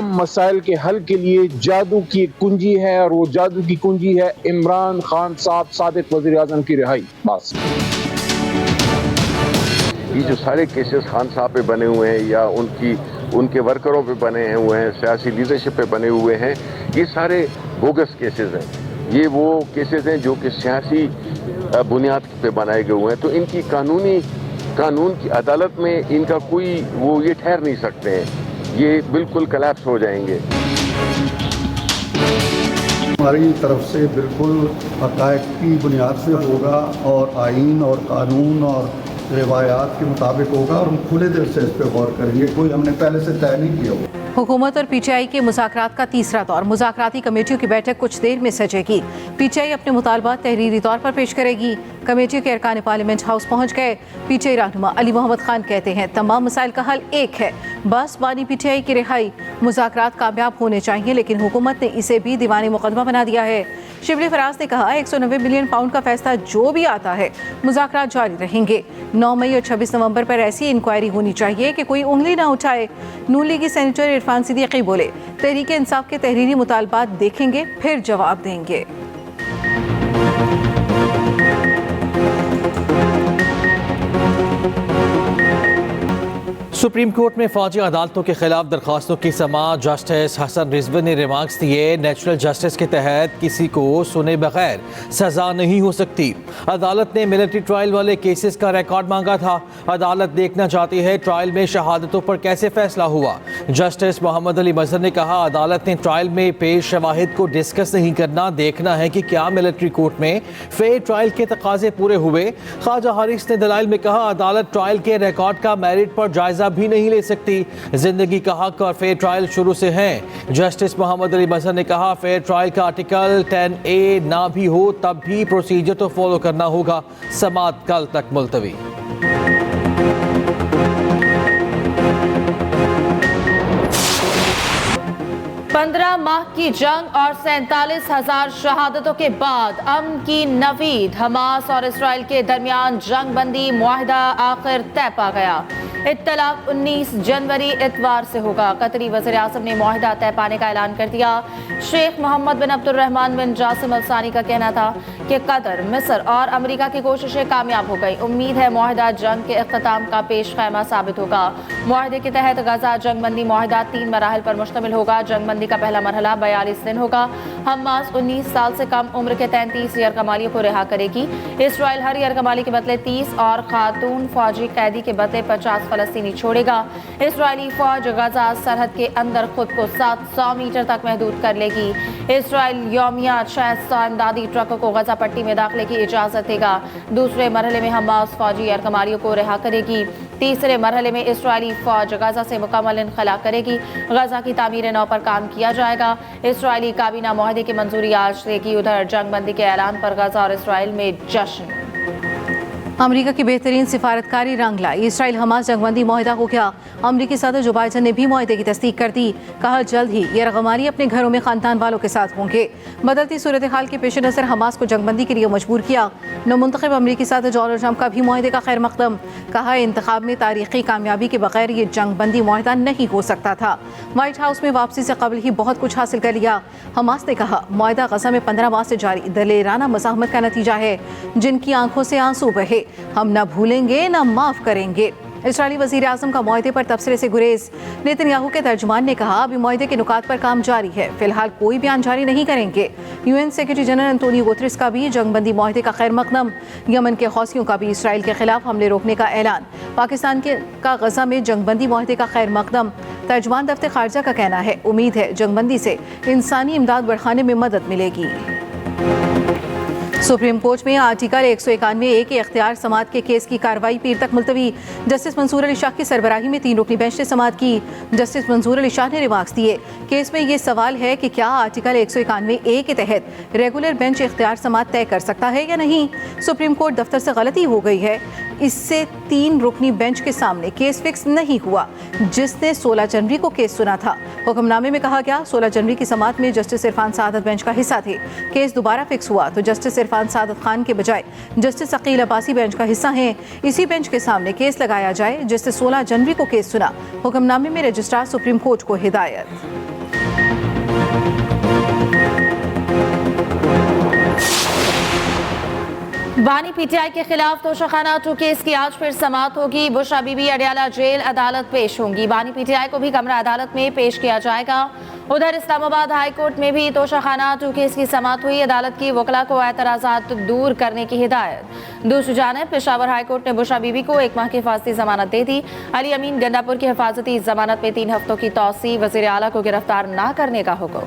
तमाम मसाइल के हल के लिए जादू की कुंजी है, और वो जादू की कुंजी है इमरान खान साहब, साबिक वज़ीर आज़म की रिहाई। बस ये जो सारे केसेस खान साहब पे बने हुए हैं या उनके वर्करों पे बने हुए हैं, सियासी लीडरशिप पे बने हुए हैं, ये सारे बोगस केसेस हैं। ये वो केसेस हैं जो कि सियासी बुनियाद पे बनाए गए हुए हैं। तो इनकी कानून की अदालत में इनका कोई ये ठहर नहीं सकते हैं, ये बिल्कुल कोलैप्स हो जाएंगे। हमारी तरफ से बिल्कुल हक़ाइक़ की बुनियाद से होगा और आईन और कानून और रिवायात के मुताबिक होगा, और हम खुले दिल से इस पर गौर करेंगे। कोई हमने पहले से तय नहीं किया होगा। हुकूमत और पीटीआई के मुज़ाकरात का तीसरा दौर। मुज़ाकराती कमेटियों की बैठक कुछ देर में सजेगी। पीटीआई अपने मुतालबात तहरीरी तौर पर पेश करेगी। कमेटी के अरकान पार्लियामेंट हाउस पहुंच गए। पीटीआई रहनुमा अली मोहम्मद खान कहते हैं तमाम मसाइल का हल एक है, बस बानी पीटीआई की रिहाई। मुज़ाकरात कामयाब होने चाहिए, लेकिन हुकूमत ने इसे भी दीवानी मुकदमा बना दिया है। शिबली फराज ने कहा 190 बिलियन पाउंड का फैसला जो भी आता है, मुज़ाकरात जारी रहेंगे। 9 मई और 26 नवंबर पर ऐसी इंक्वायरी होनी चाहिए कि कोई उंगली ना उठाए। नून लीगी सेनेटर इरफान सिद्दीकी बोले तहरीक इंसाफ के तहरीरी मुतालबात देखेंगे, फिर जवाब देंगे। सुप्रीम कोर्ट में फौजी अदालतों के खिलाफ दरख्वास्तों की समाअत। जस्टिस हसन रिजवी ने रिमार्क्स दिए, नेचुरल जस्टिस के तहत किसी को सुने बगैर सजा नहीं हो सकती। अदालत ने मिलिट्री ट्रायल वाले केसेस का रिकॉर्ड मांगा था। अदालत देखना चाहती है ट्रायल में शहादतों पर कैसे फैसला हुआ। जस्टिस मोहम्मद अली मजहर ने कहा अदालत ने ट्रायल में पेश शवाहिद को डिस्कस नहीं करना, देखना है कि क्या मिलिट्री कोर्ट में फेयर ट्रायल के तकाजे पूरे हुए। ख्वाजा हारिस ने दलाइल में कहा अदालत ट्रायल के रिकॉर्ड का मेरिट पर जायजा भी नहीं ले सकती। जिंदगी का हक और फेयर ट्रायल शुरू से हैं। जस्टिस मोहम्मद अली मजहर ने कहा फेयर ट्रायल का आर्टिकल 10A ना भी हो तब भी प्रोसीजर तो फॉलो करना होगा। समाअत कल तक मुलतवी। 15 माह की जंग और 47,000 शहादतों के बाद अमन की नवीद। हमास और इसराइल के दरमियान जंग बंदी मुआहिदा आखिर तय पा गया। इत्तलाक 19 जनवरी इतवार से होगा। कतरी वज़ीर आज़म ने मुआहिदा तय पाने का ऐलान कर दिया। शेख मोहम्मद बिन अब्दुर्रहमान बिन जासिम अल सानी का कहना था कि कतर, मिस्र और अमेरिका की कोशिशें कामयाब हो गई। उम्मीद है मुआहिदा जंग के इख्तिताम का पेश खैमा साबित होगा। मुआहिदे के तहत गजा जंगबंदी मुआहिदा 3 मराहिल पर मुश्तमिल होगा। जंगबंदी का पहला मरहला 42 दिन होगा। हमास 19 साल से कम उम्र के 33 यरगमालियों को रिहा करेगी। इसराइल हर यरगमाली के बदले 30 और खातून फौजी कैदी के बदले 50 फलस्तीनी छोड़ेगा। इसराइली फौज गजा सरहद के अंदर खुद को 700 मीटर तक महदूद कर लेगी। इसराइल यौमिया 600 इमदादी ट्रकों को गजा पट्टी में दाखिले की इजाजत देगा। दूसरे मरहले में हमास फौजी यरगमालियों को रिहा करेगी। तीसरे मरहले में इसराइली फौज गजा से मुकम्मल इनखला करेगी। गजा की तामीर नौ पर काम किया जाएगा। इसराइली काबीना मुआहदे की मंजूरी आज देगी। उधर जंगबंदी के ऐलान पर गजा और इसराइल में जश्न। अमेरिका की बेहतरीन सिफारतकारी रंग लाई। इसराइल हमास जंगबंदी मुआहिदा हो गया। अमरीकी सदर जो बाइडन ने भी मुआहिदे की तस्दीक कर दी। कहा जल्द ही यरगमाली अपने घरों में खानदान वालों के साथ होंगे। बदलती सूरत हाल के पेश नज़र हमास को जंगबंदी के लिए मजबूर किया। नवमुंतखब अमरीकी सदर डोनाल्ड ट्रंप का भी मुआहिदे का खैर मकदम। कहा इंतखाब में तारीखी कामयाबी के बगैर ये जंगबंदी मुआहिदा नहीं हो सकता था। व्हाइट हाउस में वापसी से कबल ही बहुत कुछ हासिल कर लिया। हमास ने कहा मुआहिदा गजा में 15 माह से जारी दलेराना मज़ाहमत का नतीजा है, जिनकी आंखों से आंसू बहे। हम न भूलेंगे न माफ करेंगे। इस्राएली वज़ीर आज़म का मुआहिदे पर तबसरे से गुरेज। नेतन्याहू के तर्जुमान ने कहा अभी मुआहिदे के नुकात पर काम जारी है, फिलहाल कोई बयान जारी नहीं करेंगे। UN secretary general Antonio Guterres का भी जंगबंदी मुआहिदे का खैर मकदम। यमन के हौसियों का भी इसराइल के खिलाफ हमले रोकने का ऐलान। पाकिस्तान का गजा में जंगबंदी मुआहिदे का खैर मकदम। तर्जुमान दफ्तर खारजा का कहना है उम्मीद है जंगबंदी से इंसानी इमदाद बढ़ाने में मदद मिलेगी। सुप्रीम कोर्ट में आर्टिकल 191A के इख्तियार समाअत के केस की कार्रवाई पीर तक मुलतवी। जस्टिस मंसूर अली शाह की सरबराही में 3 रुकनी बेंच ने समाअत की। जस्टिस मंसूर अली शाह ने रिमार्क्स दिए केस में ये सवाल है कि क्या आर्टिकल 191A के तहत रेगुलर बेंच इख्तियार समाअत तय कर सकता है या नहीं। सुप्रीम कोर्ट दफ्तर से गलती हो गई है। इससे 3 रुकनी बेंच के सामने केस फिक्स नहीं हुआ, जिसने 16 जनवरी को केस सुना था। हुक्मनामे में कहा गया 16 जनवरी की समाअत में जस्टिस इरफान सादत बेंच का हिस्सा थे। केस दोबारा फिक्स हुआ तो जस्टिस इरफान खान सादत खान के बजाय जस्टिस अकील अब्बासी बेंच का हिस्सा हैं। इसी बेंच के सामने केस लगाया जाए, जिससे 16 जनवरी को केस सुना। हुक्मनामे में रजिस्ट्रार सुप्रीम कोर्ट को हिदायत। बानी पीटीआई के खिलाफ तोशाखाना 2 केस की आज फिर समाअत होगी। बुशरा बीबी अडयाला जेल अदालत पेश होंगी। बानी पीटीआई को भी कमरा अदालत में पेश किया जाएगा। उधर इस्लामाबाद हाई कोर्ट में भी तोशाखाना 2 केस की समाअत हुई। अदालत की वकला को एतराज़ात दूर करने की हिदायत। दूसरी जानिब पेशावर हाई कोर्ट ने बुशरा बीबी को 1 माह की हिफाजती जमानत दे दी। अली अमीन गंडापुर की हिफाजती जमानत में 3 हफ्तों की तौसी। वज़ीर आला को गिरफ्तार न करने का हुक्म।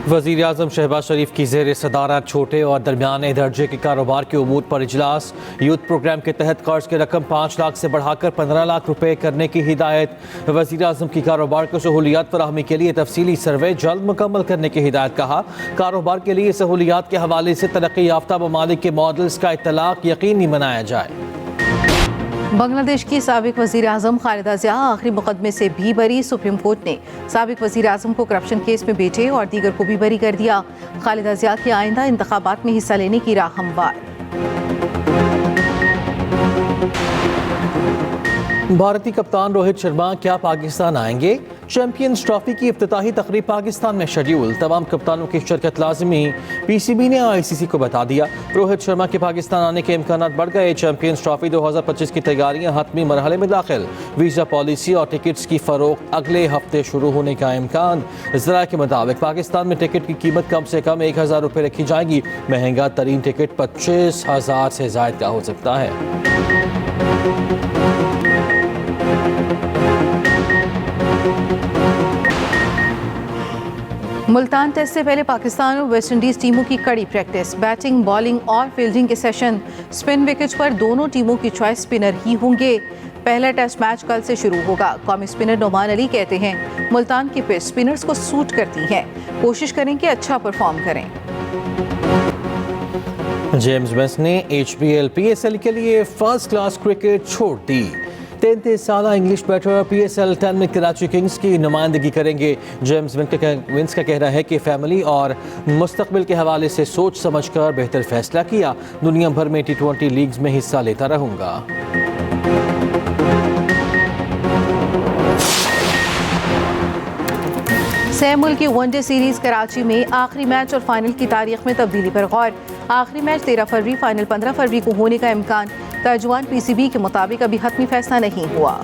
वज़ीर आज़म शहबाज शरीफ की ज़ेर सदारत छोटे और दरमियाने दर्जे के कारोबार के उमूर पर इजलास। यूथ प्रोग्राम के तहत कर्ज की रकम 5 लाख से बढ़ाकर 15 लाख रुपए करने की हिदायत। वज़ीर आज़म की कारोबार को सहूलियात फराहमी के लिए तफसीली सर्वे जल्द मुकम्मल करने की हिदायत। कहा, कारोबार के लिए सहूलियात के हवाले से तरक्की याफ्ता ममालिक के मॉडल्स का इत्तलाक यकीनी बनाया जाए। बांग्लादेश की साबिक वज़ीर आज़म खालिदा ज़िया आखिरी मुकदमे से भी बरी। सुप्रीम कोर्ट ने साबिक वज़ीर आज़म को करप्शन केस में बेटे और दीगर को भी बरी कर दिया। खालिदा ज़िया की आइंदा इंतखाबात में हिस्सा लेने की राह हमवार। भारतीय कप्तान रोहित शर्मा क्या पाकिस्तान आएंगे? चैंपियंस ट्रॉफी की इफ्तिताही तकरीब पाकिस्तान में शेड्यूल। तमाम कप्तानों की शिरकत लाजमी। पीसीबी ने आईसीसी को बता दिया। रोहित शर्मा के पाकिस्तान आने के इम्कानात बढ़ गए। चैंपियंस ट्रॉफी 2025 की तैयारियां हतमी मरहले में दाखिल। वीज़ा पॉलिसी और टिकट्स की फरोख्त अगले हफ्ते शुरू होने का इम्कान। ज़रा के मुताबिक पाकिस्तान में टिकट की कीमत कम से कम 1000 रुपये रखी जाएगी। महंगा तरीन टिकट 25,000 से ज़ायद का हो सकता है। मुल्तान टेस्ट से पहले पाकिस्तान और वेस्ट इंडीज टीमों की कड़ी प्रैक्टिस। बैटिंग, बॉलिंग और फील्डिंग के सेशन। स्पिन विकेट पर दोनों टीमों की चॉइस स्पिनर ही होंगे। पहला टेस्ट मैच कल से शुरू होगा। कौमी स्पिनर नोमान अली कहते हैं, मुल्तान की पिच स्पिनर्स को सूट करती है। कोशिश करें कि अच्छा परफॉर्म करें। जेम्स वेस्ट ने HBL PSL के लिए फर्स्ट क्लास क्रिकेट छोड़ दी। 33 साल इंग्लिश बैटर PSL 10 में कराची किंग्स की नुमाइंदगी करेंगे। जेम्स विंस का कहना है कि फैमिली और मुस्तकबिल के हवाले से सोच समझकर बेहतर फैसला किया। दुनिया भर में T20 लीग्स में हिस्सा लेता रहूंगा। सह मुल्की वनडे सीरीज कराची में आखिरी मैच और फाइनल की तारीख में तब्दीली पर गौर। आखिरी मैच 13 फरवरी, फाइनल 15 फरवरी को होने का इम्कान। तर्जुमान PCB के मुताबिक अभी हतमी फैसला नहीं हुआ।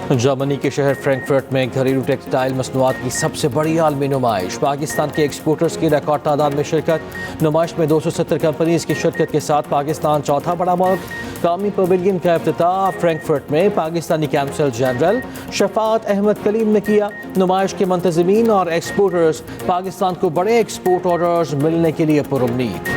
जर्मनी के शहर फ्रैंकफर्ट में घरेलू टेक्सटाइल मसनूआत की सबसे बड़ी आलमी नुमाइश। पाकिस्तान के एक्सपोर्टर्स की रिकॉर्ड तादाद में शिरकत। नुमाइश में 270 कंपनीज की शिरकत के साथ पाकिस्तान चौथा बड़ा मुल्क। कौमी पवेलियन का इफ्तिताह फ्रैंकफर्ट में पाकिस्तानी कैंसल जनरल शफात अहमद कलीम ने किया। नुमाइश के मुंतज़मीन और एक्सपोर्टर्स पाकिस्तान को बड़े एक्सपोर्ट ऑर्डर्स मिलने के लिए पुरुम्मीद।